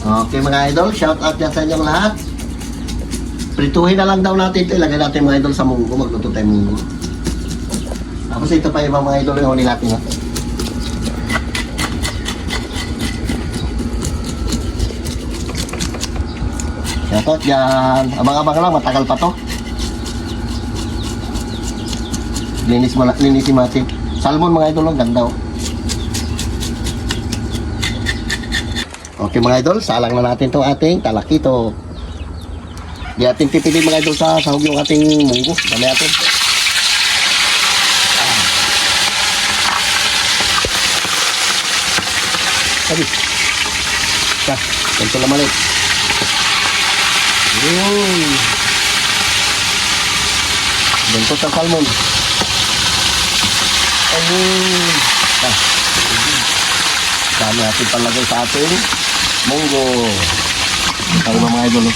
Okay mga idol, shout out yan sa inyong lahat. Prituhin na lang daw natin ito. Ilagay natin mga idol sa munggo. Magluto tayo munggo. Tapos ito pa yung mga idol yung huli natin. Ha? Shout out yan. Abang-abang lang, matagal pa to. Linisin natin. Salmon mga idol, ang ganda oh. Okay mga idol, salang na natin itong ating talakito. Di ating pipili mga idol sa sahog yung ating munggo. Dami natin. Sabi. Ganito naman ulit. Ganito sa salmon. Dami natin palagay sa ating munggo. Tayo mga idol.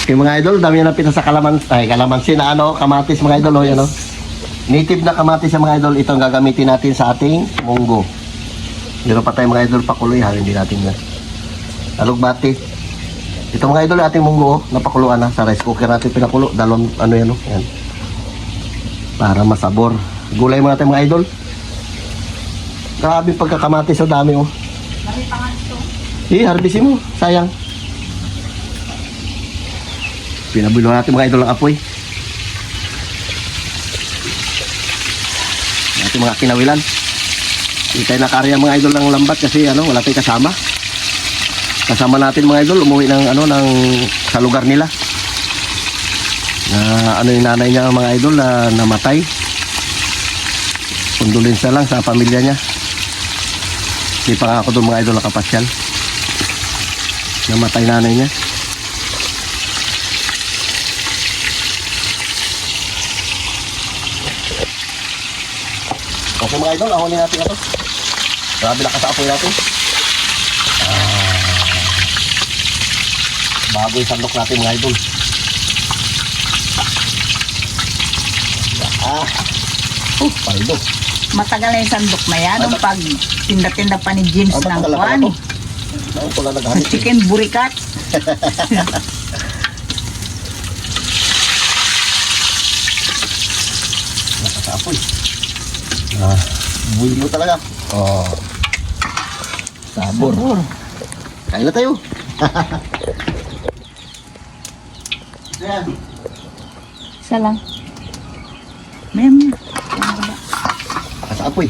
Okay mga idol, dami na pita sa kalamansi na kamatis mga idol. Yan, native na kamatis mga idol. Ito ang gagamitin natin sa ating munggo. Meron pa tayo mga idol pakuloy. Hindi natin yan. Alugbati. Ito mga idol ating munggo. Napakuluan na sa rice cooker natin pinakulo. Dalawang yan. Yan. Para masabor. Gulay mo natin mga idol. Grabe pagkakamatis so dami oh. Dami pa nga ito. Harbisin mo. Sayang. Pinabulo natin mga idol ang apoy. Natin mga kinawilan. Hindi tayo nakarya mga idol ng lambat kasi wala tayong kasama. Kasama natin mga idol umuwi ng sa lugar nila. Na yung nanay niya mga idol na namatay. Kondolensya lang sa pamilya niya. Di pa nga ako doon mga idol nakapasyal. Namatay nanay niya. Okay mga idol, ahonin natin ito. Grabe nakasaapoy natin. Bago yung sandok natin mga idol. Parido. Matagal na yung sandok na yan. Nung pag tinda-tinda pa ni James ng kwan. Chicken burikat. Nakasaapoy. Buhay mo talaga. Sabor. Kain na tayo. Ayan. Isa lang. Mayam. Nakasaapoy.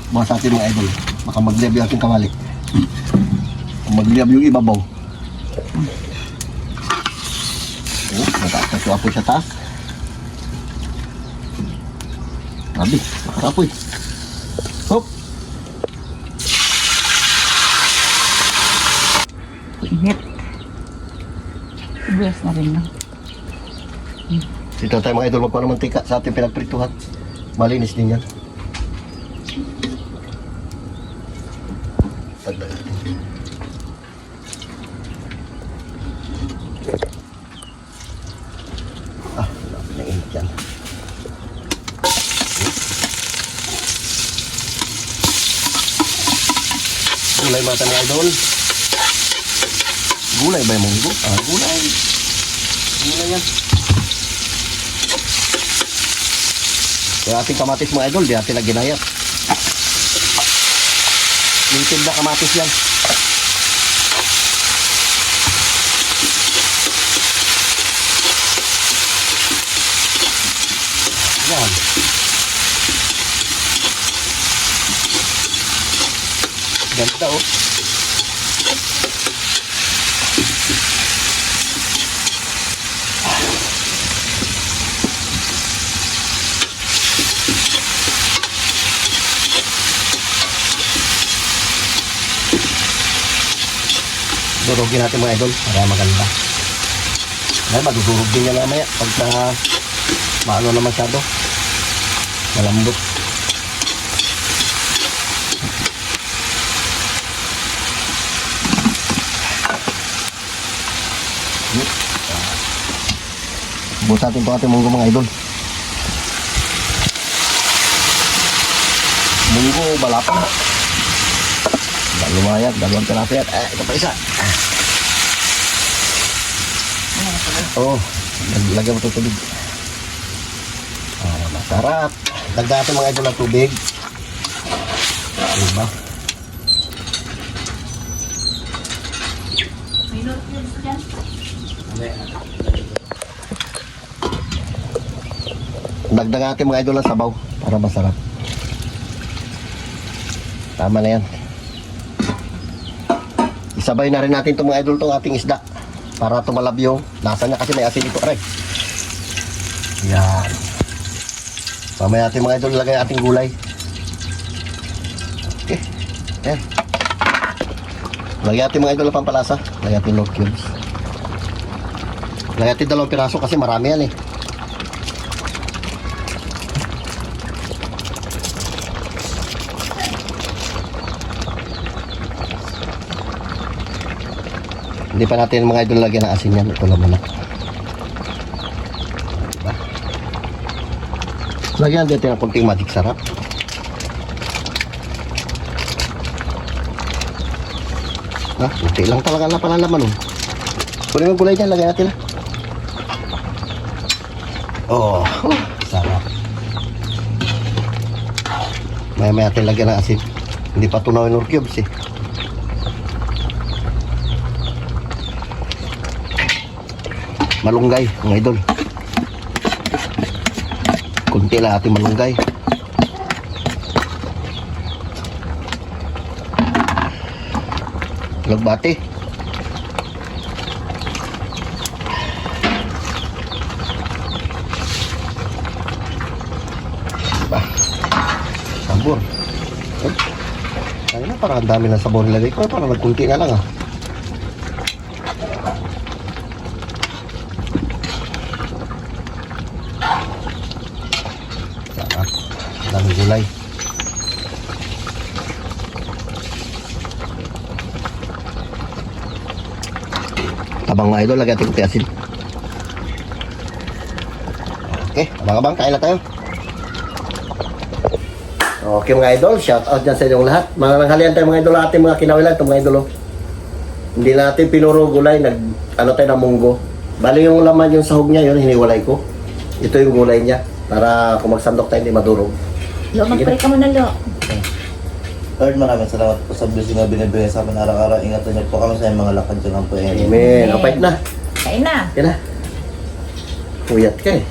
Mga sa atin mga idol. Baka mag-liab yung ating kamali. Mag-liab yung ibabaw. Mataas na apoy sa taas. Grabe, nakasaapoy. Hop. Init. Ibuyas na rin lang. Dito tayo mga idol magkuha ng mantika sa ating pinagprituhan. Malinis din yan. Tagdag natin. Wala na init yan. Gulay mga mga idol. Gulay ba yung munggo? Gulay. Gulay yan. Yung ating kamatis mga idol, di natin na ginayat. Native na kamatis yan. Yan. Ganda oh. Durugin natin mga idol para maganda. Dahil madudurog din yan mamaya pagka maano na masyado. Malambot. Buhos natin ito ating munggo mga idol. Munggo, balapang. Lumayan, dalawang piraso yan. Ito pa isa. Oh, lagyan mo ito tubig. Masarap. Dagdagan natin mga idol ng tubig. Diba? Dagdagan natin mga idol ng sabaw para masarap. Tama na yan. Isabay na rin natin itong mga idol itong ating isda para tumalab yung lasa niya kasi may asin ito. Aray. Yan. Mamaya natin mga idol ilagay ating gulay. Okay. Yan. Lagyan natin mga idol ng pampalasa. Lagyan natin Lord cubes. Lagyan natin 2 piraso kasi marami yan eh. Hindi pa natin mga idol lagyan ng asin yan. Ito lang muna. Diba? Lagyan natin ng konting magic sarap. Kunti lang talaga na palalaman. Kunin mo gulay dyan. Lagyan natin. Oh, sarap. Maya-maya natin lagyan ng asin. Hindi pa tunawin ng cubes eh. Malunggay, mga idol. Kunti lang ating malunggay. Lagbati. Diba? Sabor. Ay na, parang ang dami ng sabor nilagay ko. Parang nagkunti na lang ah. Daming gulay. Tabang mga idol, lagyan natin kunti asin. Okay, abang-abang, kain na tayo. Okay mga idol, shout out dyan sa inyong lahat. Mga nanghalian tayo mga idol, ating mga kinawilan ito mga idol. Hindi natin pinuro gulay, ano tayo ng munggo. Bali yung laman yung sahog niya, yun hiniwalay ko. Ito yung gulay niya, para kung magsandok tayo hindi madurog. Lo, magpray ka muna, Lo. Lord, maraming salamat po sa blessing na binibigay sa amin araw-araw. Ingatan niyo po kami sa inyong mga lakad dyan po. Amen. Kapait na. Kain na. Yan na. Puyat ka eh.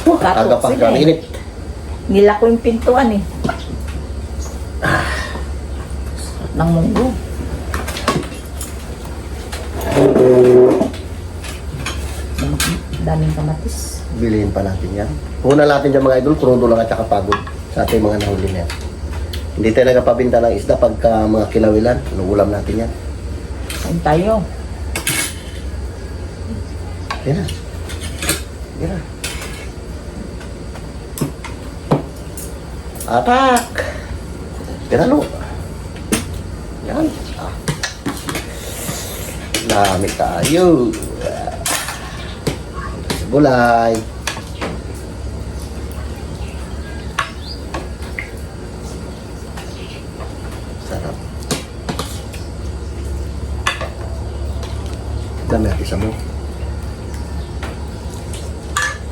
Aga Katok pa, sila ang eh. init. Nila ko yung pintuan eh. Nang munggo. Daming kamatis. Bilihin pa natin yan. Una natin dyan mga idol, krudo lang at saka pagod sa ating mga nahuli na yan. Hindi tayo nagpapabinta ng isda pagka mga kinawilan. Ulam natin yan. Kain tayo. Yan na. Yan na. Atak! Pinalo. Yan. Dami tayo. Gulay. Sarap. Dami natin sa mo.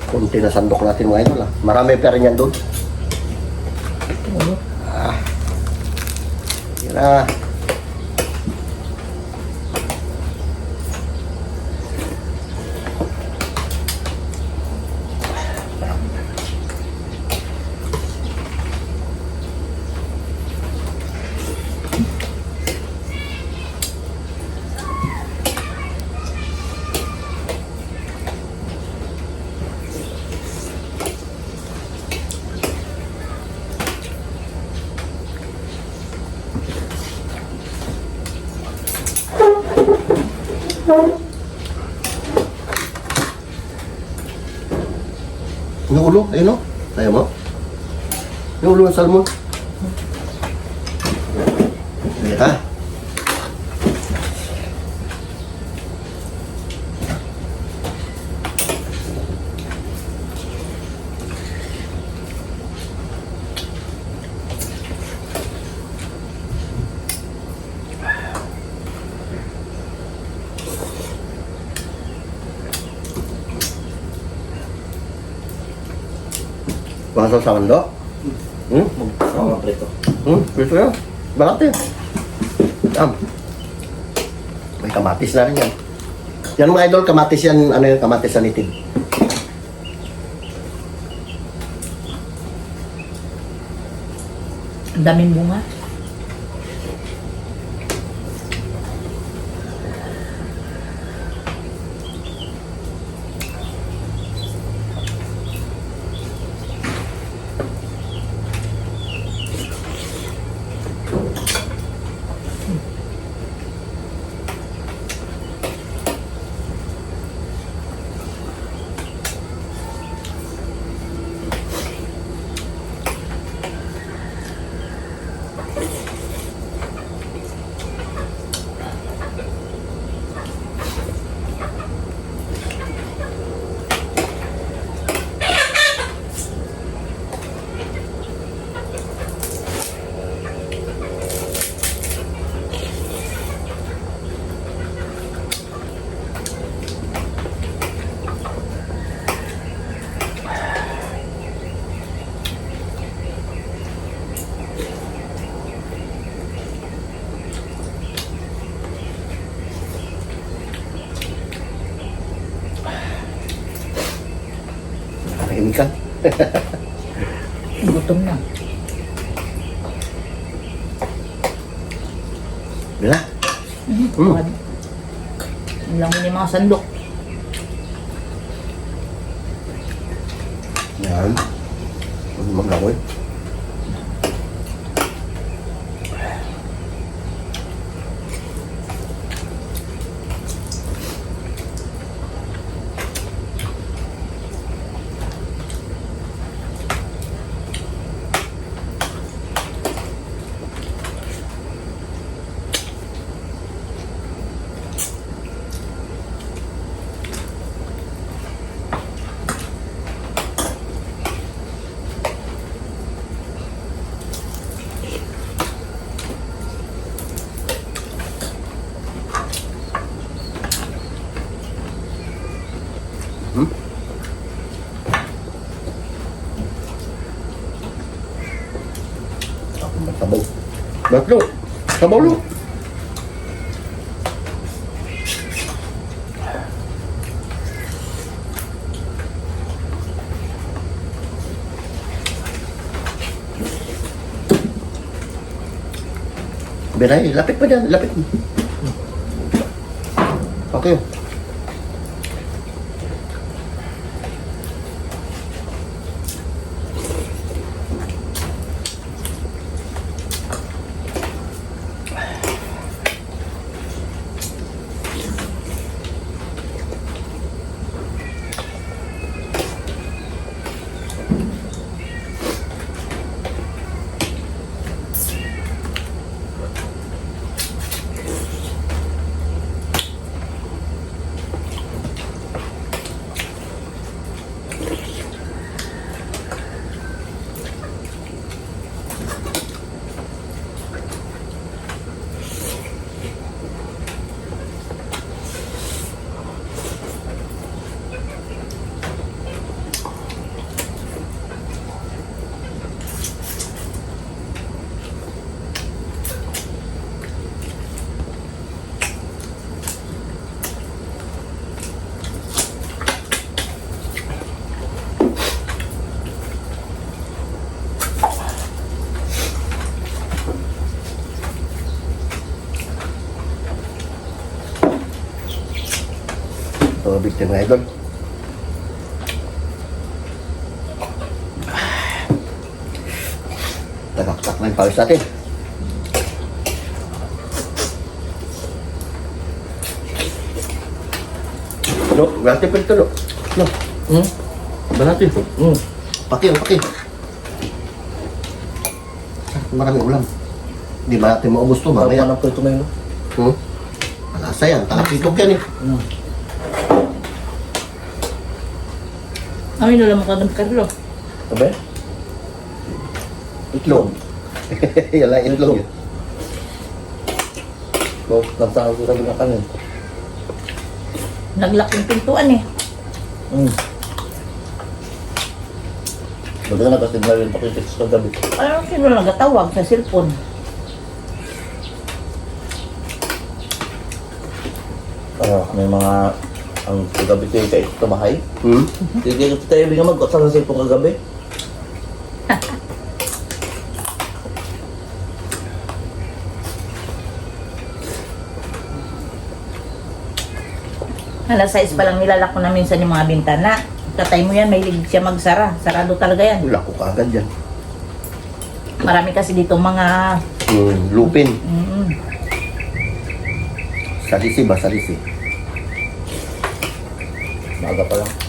Kunti na sandok natin mga idol. Marami pa rin yan doon. Yan na. Yung ulo, ayun o. Tayo mo. Yung ulo ng salmon. Ayan ha. Baso sa mando. Sama prito. Gusto yun. Balat yun. May kamatis na rin yan. Yan mga idol, kamatis yan, ano yung kamatis sa nitid. Ang daming bunga. Tahimik ka. Gutom na. Bila? Wad. Ang lang yung mga sandok. Yan. Maglangoy. Sabaw. Baklo. Sabaw lo. Beray, lapit pa dyan, lapit. Okay. Ito, victim mga idol. Tagaktak na yung pawis natin. No, berarti pa ito, no? No. Berarti. Pakil, pakil. Maraming ulam. Di ba natin maubos to, mamaya? Ano po ito ngayon? Malasa yan, talakitok yan eh. Amin na lang makadam Carlo. Sabi? Itlog. Yan lang, itlog. Bo, nagsasabi ko sabi ng kanin. Naglak yung pintuan eh. Buti ka nagka-signal yung pakitext ko gabi. Ano sino nagatawag sa cellphone? May mga ang kagabi kayo kayo tumahay. Hindi ko tayo nga mag-usap sa cellphone kagabi. Alas 6 pa lang nilalak ko na minsan yung mga bintana. Tatay mo yan, may ligid siya magsara. Sarado talaga yan. Wala ko kagad yan. Marami kasi dito mga... Lupin. Mm, Salisi ba? Salisi. Maaga pa lang.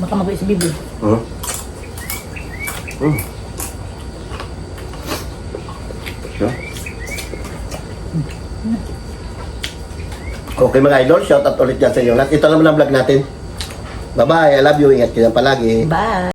baka mag-uwi si Bibi. Sure. Okay mga idol, shout out ulit dyan sa inyo lahat. Ito naman ang vlog natin. Bye-bye, I love you, ingat kayo palagi. Bye!